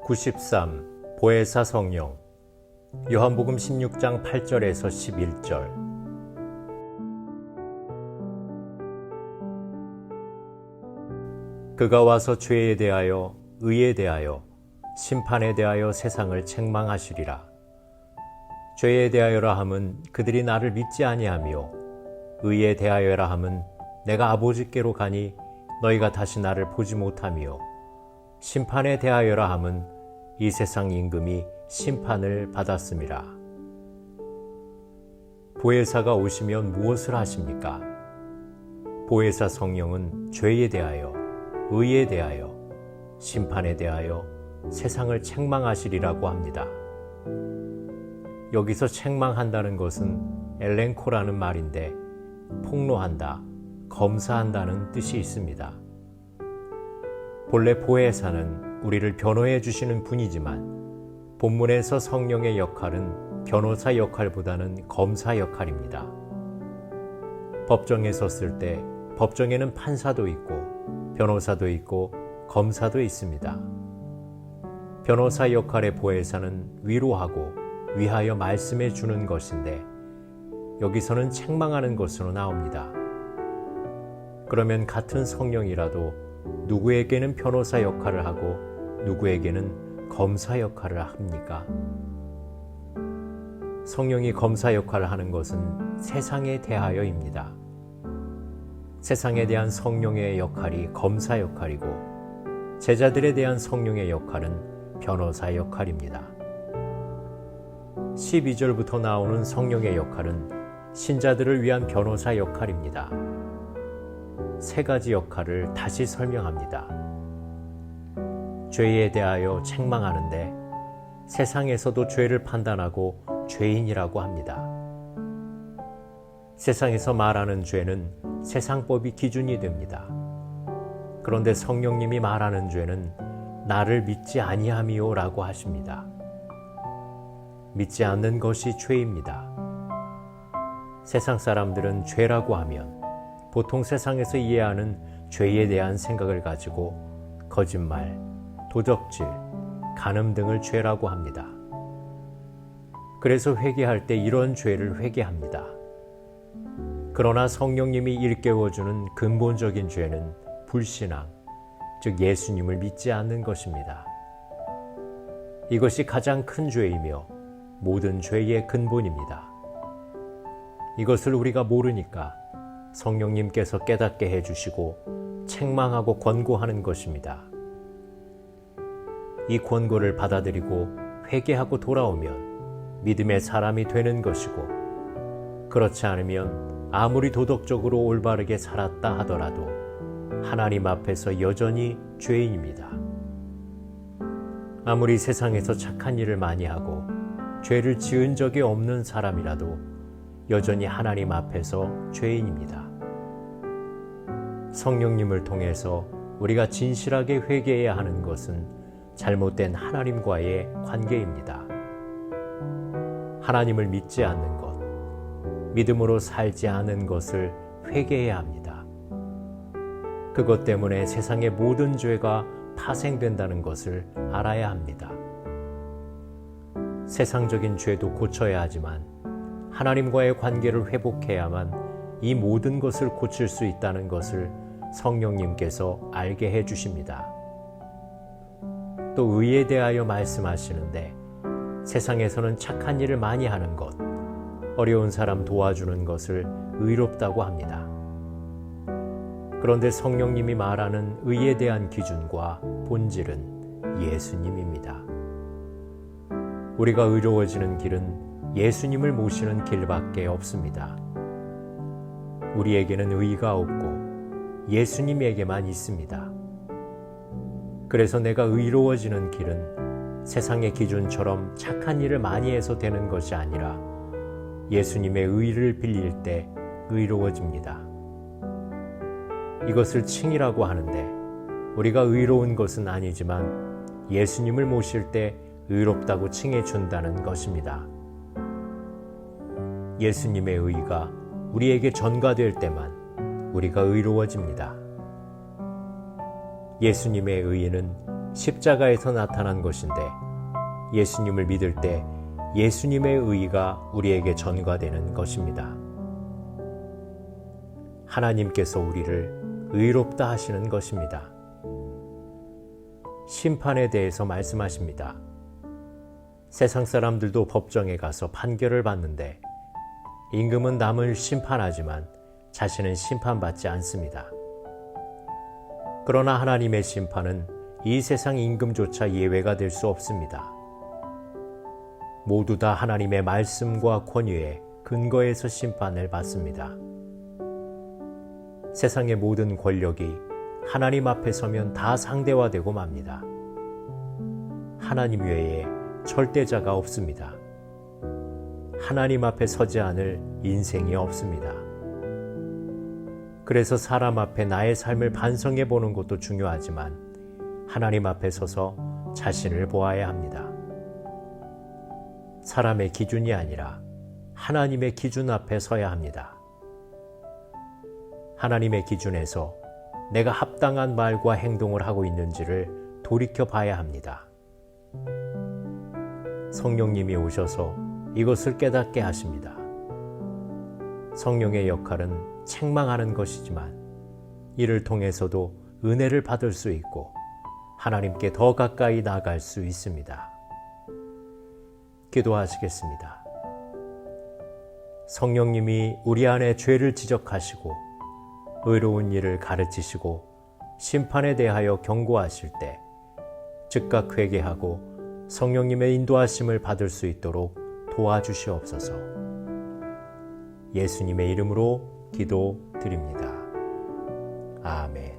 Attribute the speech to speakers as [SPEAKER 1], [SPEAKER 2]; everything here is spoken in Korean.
[SPEAKER 1] 93. 보혜사 성령. 요한복음 16장 8절에서 11절. 그가 와서 죄에 대하여, 의에 대하여, 심판에 대하여 세상을 책망하시리라. 죄에 대하여라 함은 그들이 나를 믿지 아니하며, 의에 대하여라 함은 내가 아버지께로 가니 너희가 다시 나를 보지 못하며, 심판에 대하여라 함은 이 세상 임금이 심판을 받았음이라. 보혜사가 오시면 무엇을 하십니까? 보혜사 성령은 죄에 대하여, 의에 대하여, 심판에 대하여 세상을 책망하시리라고 합니다. 여기서 책망한다는 것은 엘렌코라는 말인데 폭로한다, 검사한다는 뜻이 있습니다. 본래 보혜사는 우리를 변호해 주시는 분이지만 본문에서 성령의 역할은 변호사 역할보다는 검사 역할입니다. 법정에 섰을 때 법정에는 판사도 있고 변호사도 있고 검사도 있습니다. 변호사 역할의 보혜사는 위로하고 위하여 말씀해 주는 것인데 여기서는 책망하는 것으로 나옵니다. 그러면 같은 성령이라도 누구에게는 변호사 역할을 하고 누구에게는 검사 역할을 합니까? 성령이 검사 역할을 하는 것은 세상에 대하여입니다. 세상에 대한 성령의 역할이 검사 역할이고 제자들에 대한 성령의 역할은 변호사 역할입니다. 12절부터 나오는 성령의 역할은 신자들을 위한 변호사 역할입니다. 세 가지 역할을 다시 설명합니다. 죄에 대하여 책망하는데 세상에서도 죄를 판단하고 죄인이라고 합니다. 세상에서 말하는 죄는 세상법이 기준이 됩니다. 그런데 성령님이 말하는 죄는 나를 믿지 아니하미요 라고 하십니다. 믿지 않는 것이 죄입니다. 세상 사람들은 죄라고 하면 보통 세상에서 이해하는 죄에 대한 생각을 가지고 거짓말, 도적질, 간음 등을 죄라고 합니다. 그래서 회개할 때 이런 죄를 회개합니다. 그러나 성령님이 일깨워주는 근본적인 죄는 불신앙, 즉 예수님을 믿지 않는 것입니다. 이것이 가장 큰 죄이며 모든 죄의 근본입니다. 이것을 우리가 모르니까 성령님께서 깨닫게 해주시고 책망하고 권고하는 것입니다. 이 권고를 받아들이고 회개하고 돌아오면 믿음의 사람이 되는 것이고 그렇지 않으면 아무리 도덕적으로 올바르게 살았다 하더라도 하나님 앞에서 여전히 죄인입니다. 아무리 세상에서 착한 일을 많이 하고 죄를 지은 적이 없는 사람이라도 여전히 하나님 앞에서 죄인입니다. 성령님을 통해서 우리가 진실하게 회개해야 하는 것은 잘못된 하나님과의 관계입니다. 하나님을 믿지 않는 것, 믿음으로 살지 않은 것을 회개해야 합니다. 그것 때문에 세상의 모든 죄가 파생된다는 것을 알아야 합니다. 세상적인 죄도 고쳐야 하지만 하나님과의 관계를 회복해야만 이 모든 것을 고칠 수 있다는 것을 성령님께서 알게 해주십니다. 또 의에 대하여 말씀하시는데 세상에서는 착한 일을 많이 하는 것, 어려운 사람 도와주는 것을 의롭다고 합니다. 그런데 성령님이 말하는 의에 대한 기준과 본질은 예수님입니다. 우리가 의로워지는 길은 예수님을 모시는 길밖에 없습니다. 우리에게는 의가 없고 예수님에게만 있습니다. 그래서 내가 의로워지는 길은 세상의 기준처럼 착한 일을 많이 해서 되는 것이 아니라 예수님의 의를 빌릴 때 의로워집니다. 이것을 칭이라고 하는데 우리가 의로운 것은 아니지만 예수님을 모실 때 의롭다고 칭해 준다는 것입니다. 예수님의 의가 우리에게 전가될 때만 우리가 의로워집니다. 예수님의 의는 십자가에서 나타난 것인데 예수님을 믿을 때 예수님의 의의가 우리에게 전가되는 것입니다. 하나님께서 우리를 의롭다 하시는 것입니다. 심판에 대해서 말씀하십니다. 세상 사람들도 법정에 가서 판결을 받는데 임금은 남을 심판하지만 자신은 심판받지 않습니다. 그러나 하나님의 심판은 이 세상 임금조차 예외가 될 수 없습니다. 모두 다 하나님의 말씀과 권위에 근거해서 심판을 받습니다. 세상의 모든 권력이 하나님 앞에 서면 다 상대화되고 맙니다. 하나님 외에 절대자가 없습니다. 하나님 앞에 서지 않을 인생이 없습니다. 그래서 사람 앞에 나의 삶을 반성해 보는 것도 중요하지만 하나님 앞에 서서 자신을 보아야 합니다. 사람의 기준이 아니라 하나님의 기준 앞에 서야 합니다. 하나님의 기준에서 내가 합당한 말과 행동을 하고 있는지를 돌이켜 봐야 합니다. 성령님이 오셔서 이것을 깨닫게 하십니다. 성령의 역할은 책망하는 것이지만 이를 통해서도 은혜를 받을 수 있고 하나님께 더 가까이 나아갈 수 있습니다. 기도하시겠습니다. 성령님이 우리 안에 죄를 지적하시고 의로운 일을 가르치시고 심판에 대하여 경고하실 때 즉각 회개하고 성령님의 인도하심을 받을 수 있도록 도와주시옵소서. 예수님의 이름으로 기도드립니다. 아멘.